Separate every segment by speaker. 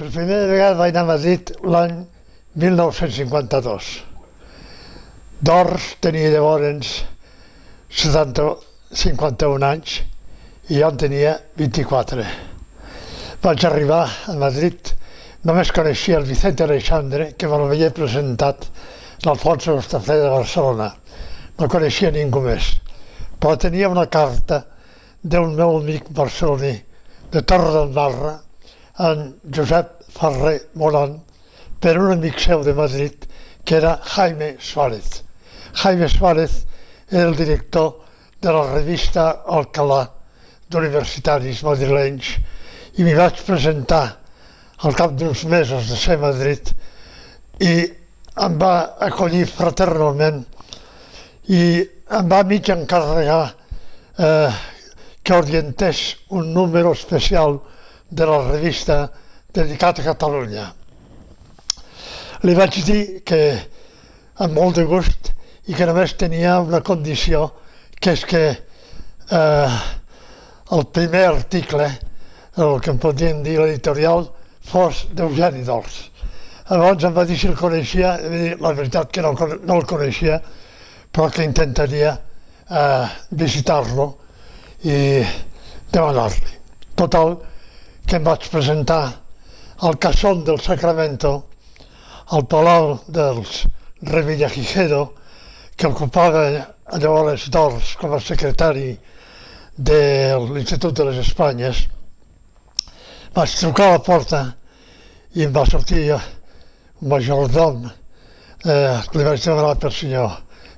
Speaker 1: Per primera vegada vaig anar a Madrid l'any 1952. Dors tenia llavors 51 anys i jo en tenia 24. Vaig arribar a Madrid, només coneixia el Vicente Aleixandre, que me l'havia presentat l'Alfonso Estafé de Barcelona. No coneixia ningú més, però tenia una carta d'un meu amic barceloní de Torredembarra, en Josep Ferrer Moran, per un amic seu de Madrid, que era Jaime Suárez. Jaime Suárez era el director de la revista Alcalá d'universitaris madrilenys i m'hi vaig presentar al cap d'uns mesos de ser a Madrid i em va acollir fraternalment i em va mig encarregar que orientés un número especial de la revista dedicat a Catalunya. Li vaig dir que amb molt de gust i que només tenia una condició, que és que el primer article, el que en podríem dir l'editorial, fos d'Eugeni d'Ors. Llavors em va dir si el coneixia, i la veritat que no el coneixia, però que intentaria visitar-lo i demanar-li. Total, que em vaig presentar al Casón del Sacramento, al Palau dels Revillagigedo, que ocupava llavors d'Ors com a secretari de l'Institut de les Espanyes. Vaig trucar a la porta i em va sortir un majordom. Li vaig demanar pel senyor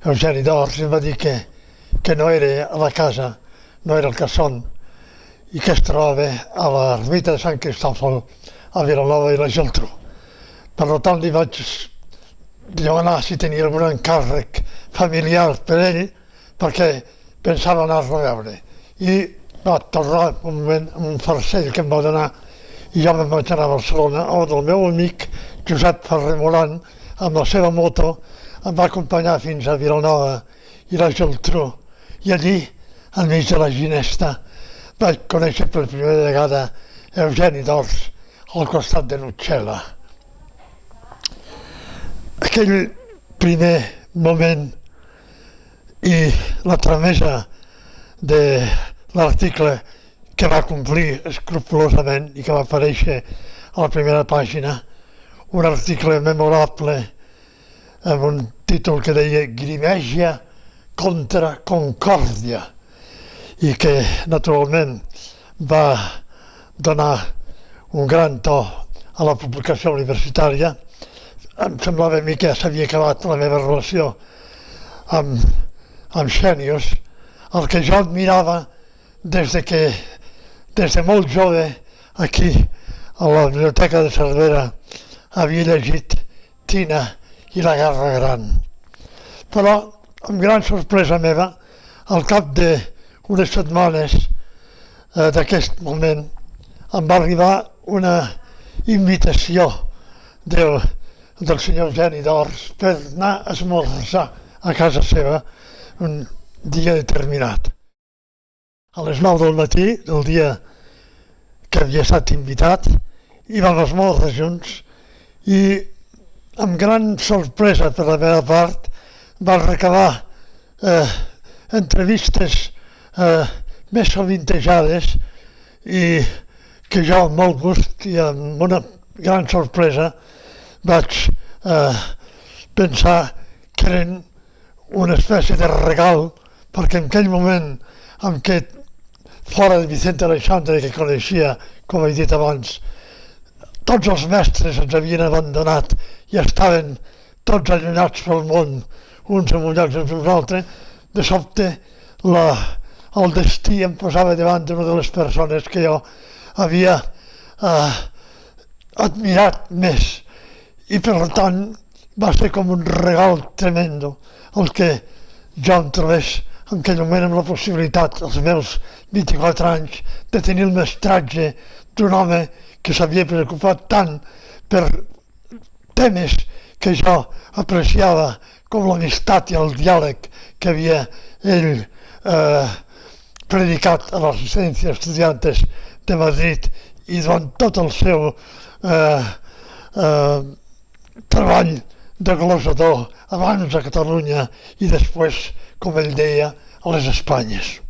Speaker 1: Eugeni d'Ors i em va dir que no era a la casa, no era al Casón, i que es trobava a l'ermita de Sant Cristòfol a Vilanova i la Geltrú. Per tant, li vaig demanar si tenia algun encàrrec familiar per ell, perquè pensava anar-lo a veure. I va tornar un moment amb un farcell que em va donar i jo me'n vaig anar a Barcelona, on el meu amic Josep Ferrer Moran, amb la seva moto, em va acompanyar fins a Vilanova i la Geltrú. I allí, enmig de la ginesta, vaig conèixer per primera vegada Eugeni d'Ors al costat de l'Utxela. Aquell primer moment i la tramesa de l'article que va complir escrupolosament i que va aparèixer a la primera pàgina, un article memorable amb un títol que deia Grimègia contra Concòrdia, i que naturalment va donar un gran to a la publicació universitària. Em semblava a mi que ja s'havia acabat la meva relació amb Xènius, el que jo admirava des de molt jove aquí a la Biblioteca de Cervera havia llegit Tina i la Guerra Gran. Però, amb gran sorpresa meva, al cap d'unes setmanes d'aquest moment em va arribar una invitació del senyor Eugeni d'Ors per anar a esmorzar a casa seva un dia determinat. A les 9 del matí, del dia que havia estat invitat, i vam esmorzar junts i amb gran sorpresa per la meva part va recabar entrevistes més sovintejades i que jo amb molt gust i amb una gran sorpresa vaig pensar que eren una espècie de regal, perquè en aquell moment en què fora de Vicente Aleixandre, que coneixia, com he dit abans, tots els mestres ens havien abandonat i estaven tots allunyats pel món, uns en un lloc i uns en un altre, de sobte el destí em posava davant d'una de les persones que jo havia admirat més. I per tant va ser com un regal tremendo el que jo em trobés en aquell moment amb la possibilitat, als meus 24 anys, de tenir el mestratge d'un home que s'havia preocupat tant per temes que jo apreciava com l'amistat i el diàleg que havia ell predicat a la Residencia Estudiantes de Madrid i durant tot el seu treball de glosador abans a Catalunya i després, com ell deia, a les Espanyes.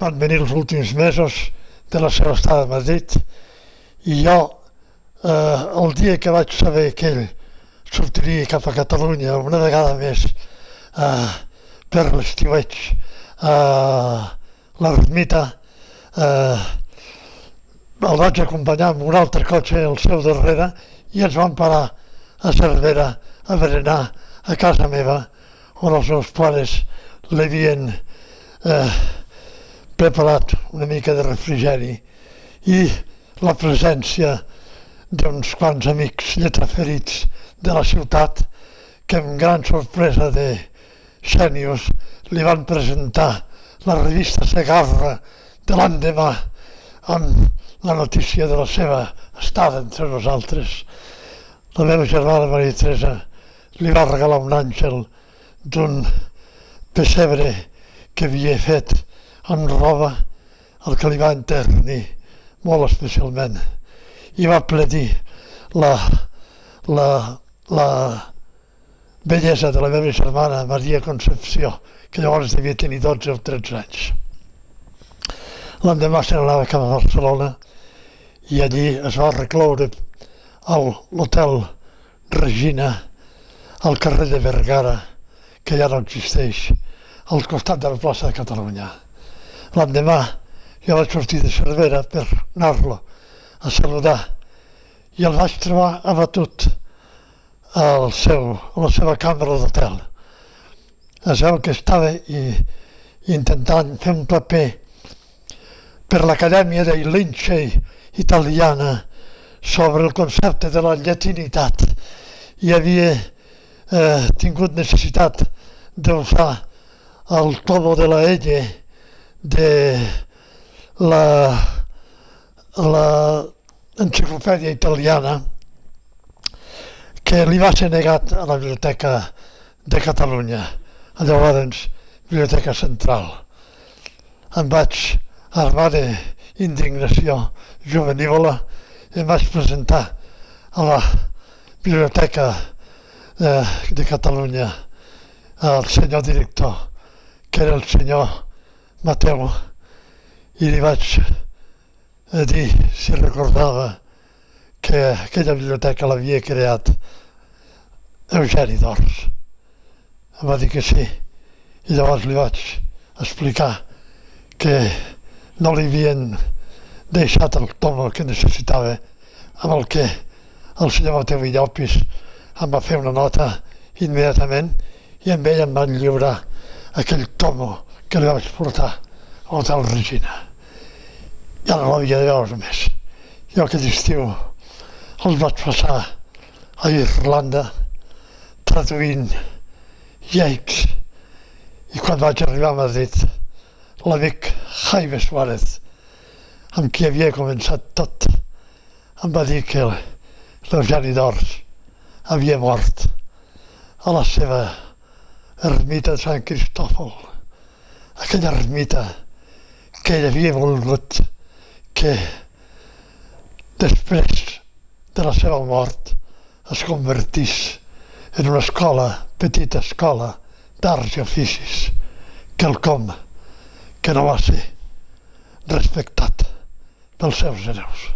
Speaker 1: Van venir els últims mesos de la seva estada a Madrid i jo, el dia que vaig saber que ell sortiria cap a Catalunya una vegada més per l'estiueig a l'ermita, el vaig acompanyar amb un altre cotxe al seu darrere i ens vam parar a Cervera a berenar a casa meva on els meus pares l'havien preparat una mica de refrigeri i la presència d'uns quants amics lletraferits de la ciutat que amb gran sorpresa de Xènius li van presentar la revista Segarra de l'endemà amb la notícia de la seva estada entre nosaltres. La meva germana Maria Teresa li va regalar un àngel d'un pessebre que havia fet amb roba, el que li va enternir molt especialment i va pledir la bellesa de la meva germana Maria Concepció, que llavors devia tenir 12 o 13 anys. L'endemà se n'anava cap a Barcelona i allí es va recloure a l'hotel Regina al carrer de Vergara, que ja no existeix, al costat de la plaça de Catalunya. L'endemà jo vaig sortir de Cervera per anar-lo a saludar i el vaig trobar abatut a la seva cambra d'hotel. Es veu que estava intentant fer un paper per l'Acadèmia dei Lincei italiana sobre el concepte de la llatinitat i havia tingut necessitat d'usar el tomo de la L de l'enciclopèdia italiana que li va ser negat a la Biblioteca de Catalunya, llavors Biblioteca Central. Em vaig armar d'indignació juvenívola i em vaig presentar a la Biblioteca de Catalunya al senyor director, que era el senyor Mateu, i li vaig dir si recordava que aquella biblioteca l'havia creat Eugeni d'Ors. Em va dir que sí, i llavors li vaig explicar que no li havien deixat el tomo que necessitava, amb el que el senyor Mateu Villopis em va fer una nota immediatament i amb ell em van lliurar aquell tomo que li vaig portar a l'Hotel Regina. Ja no l'havia de veure més. Jo aquell estiu els vaig passar a Irlanda traduint Yeats i quan vaig arribar a Madrid l'amic Jaime Suárez, amb qui havia començat tot, em va dir que l'Eugeni d'Ors havia mort a la seva ermita de Sant Cristòfol, aquella ermita que ell havia volgut que després de la seva mort es convertís en una escola, petita escola d'arts i oficis, quelcom que no va ser respectat pels seus hereus.